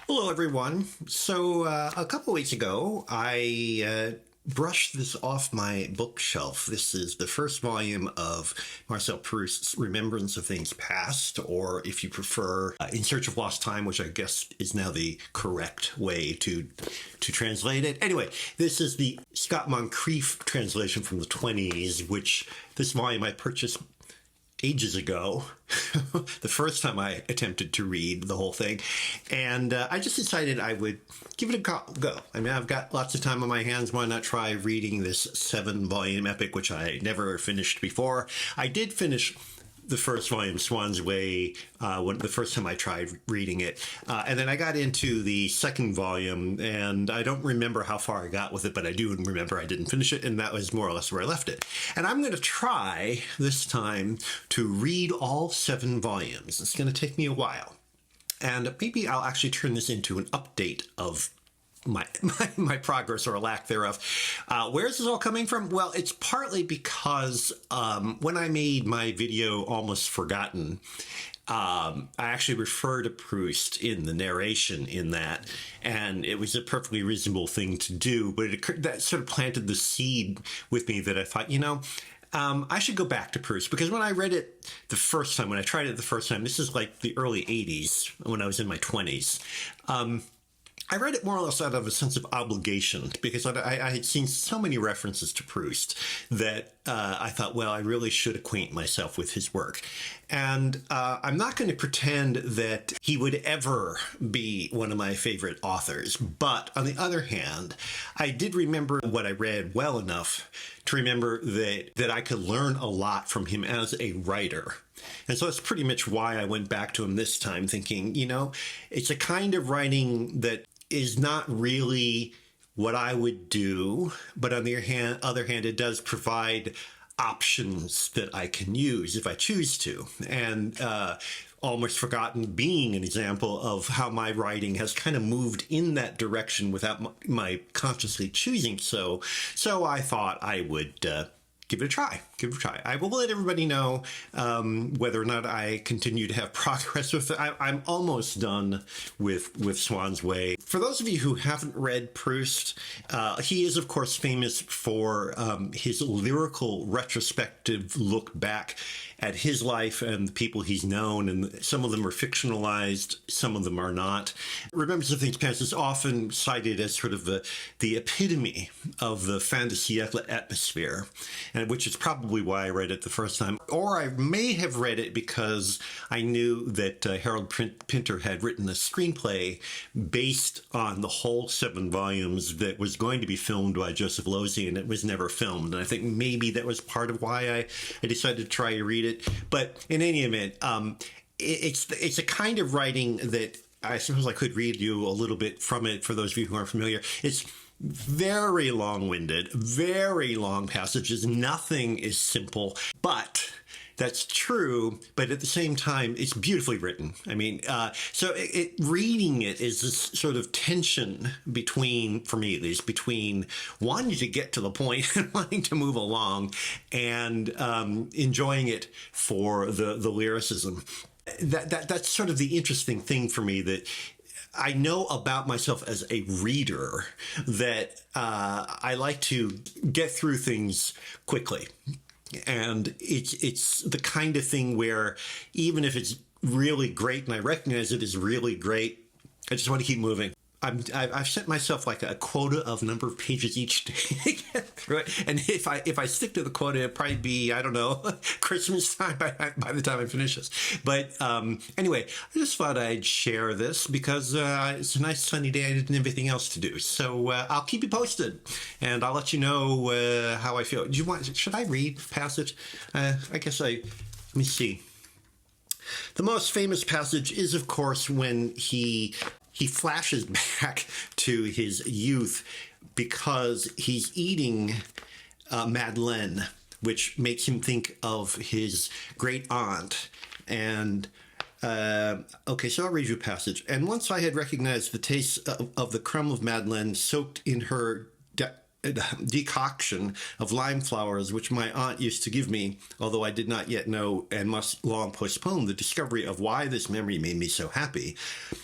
Hello, everyone. So, a couple weeks ago, I brushed this off my bookshelf. This is the first volume of Marcel Proust's Remembrance of Things Past, or if you prefer, In Search of Lost Time, which I guess is now the correct way to translate it. Anyway, this is the Scott Moncrief translation from the 20s, which this volume I purchased ages ago, the first time I attempted to read the whole thing. And I just decided I would give it a go. I mean, I've got lots of time on my hands. Why not try reading this 7-volume epic, which I never finished before? I did finish the first volume, Swan's Way, the first time I tried reading it. And then I got into the second volume, and I don't remember how far I got with it, but I do remember I didn't finish it, and that was more or less where I left it. And I'm going to try this time to read all 7 volumes. It's going to take me a while. And maybe I'll actually turn this into an update of my progress or lack thereof. Where is this all coming from? Well, it's partly because when I made my video Almost Forgotten, I actually refer to Proust in the narration in that, and it was a perfectly reasonable thing to do, but that sort of planted the seed with me that I thought, I should go back to Proust, because when I read it the first time, when I tried it the first time, this is like the early 80s, when I was in my 20s, I read it more or less out of a sense of obligation, because I had seen so many references to Proust that I thought, well, I really should acquaint myself with his work. And I'm not going to pretend that he would ever be one of my favorite authors. But on the other hand, I did remember what I read well enough to remember that I could learn a lot from him as a writer. And so that's pretty much why I went back to him this time, thinking, it's a kind of writing that is not really what I would do, but on the other hand, it does provide options that I can use if I choose to. And Almost Forgotten being an example of how my writing has kind of moved in that direction without my consciously choosing so. So I thought I would give it a try. I will let everybody know whether or not I continue to have progress with it. I'm almost done with Swan's Way. For those of you who haven't read Proust, he is, of course, famous for his lyrical retrospective look back at his life and the people he's known, and some of them are fictionalized, some of them are not. Remembrance of Things Past is often cited as sort of the epitome of the fin de siècle atmosphere, and which is probably why I read it the first time. Or I may have read it because I knew that Harold Pinter had written a screenplay based on the whole 7 volumes that was going to be filmed by Joseph Losey, and it was never filmed. And I think maybe that was part of why I decided to try to read it. But in any event, it's a kind of writing that I suppose I could read you a little bit from it for those of you who aren't familiar. It's very long-winded, very long passages. Nothing is simple, but that's true. But at the same time, it's beautifully written. I mean, so reading it is this sort of tension between, for me at least, between wanting to get to the point and wanting to move along, and enjoying it for the lyricism. That's sort of the interesting thing for me, that I know about myself as a reader that I like to get through things quickly. And it's the kind of thing where even if it's really great and I recognize it is really great, I just want to keep moving. I've set myself like a quota of number of pages each day to get through it. And if I stick to the quota, it'll probably be, I don't know, Christmas time by the time I finish this. But anyway, I just thought I'd share this because it's a nice sunny day. I didn't have anything else to do. So I'll keep you posted, and I'll let you know how I feel. Should I read the passage? Let me see. The most famous passage is, of course, when he flashes back to his youth because he's eating Madeleine, which makes him think of his great aunt. And okay, so I'll read you a passage. And once I had recognized the taste of the crumb of Madeleine soaked in her decoction of lime flowers which my aunt used to give me, although I did not yet know and must long postpone the discovery of why this memory made me so happy,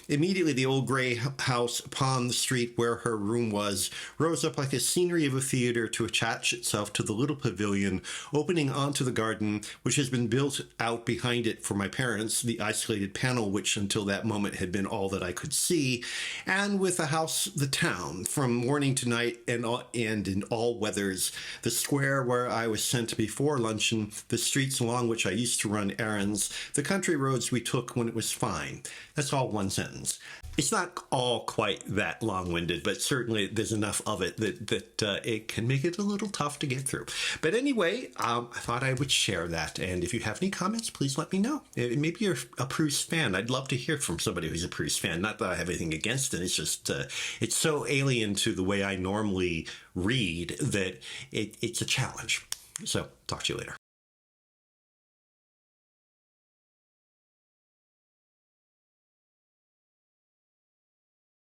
Immediately, the old gray house upon the street where her room was rose up like a scenery of a theater to attach itself to the little pavilion opening onto the garden, which has been built out behind it for my parents, the isolated panel which until that moment had been all that I could see, and with the house, the town, from morning to night and in all weathers, the square where I was sent before luncheon, the streets along which I used to run errands, the country roads we took when it was fine. That's all one sentence. It's not all quite that long-winded, but certainly there's enough of it that it can make it a little tough to get through. But anyway, I thought I would share that. And if you have any comments, please let me know. Maybe you're a Proust fan. I'd love to hear from somebody who's a Proust fan. Not that I have anything against it. It's just, it's so alien to the way I normally read that it's a challenge. So talk to you later.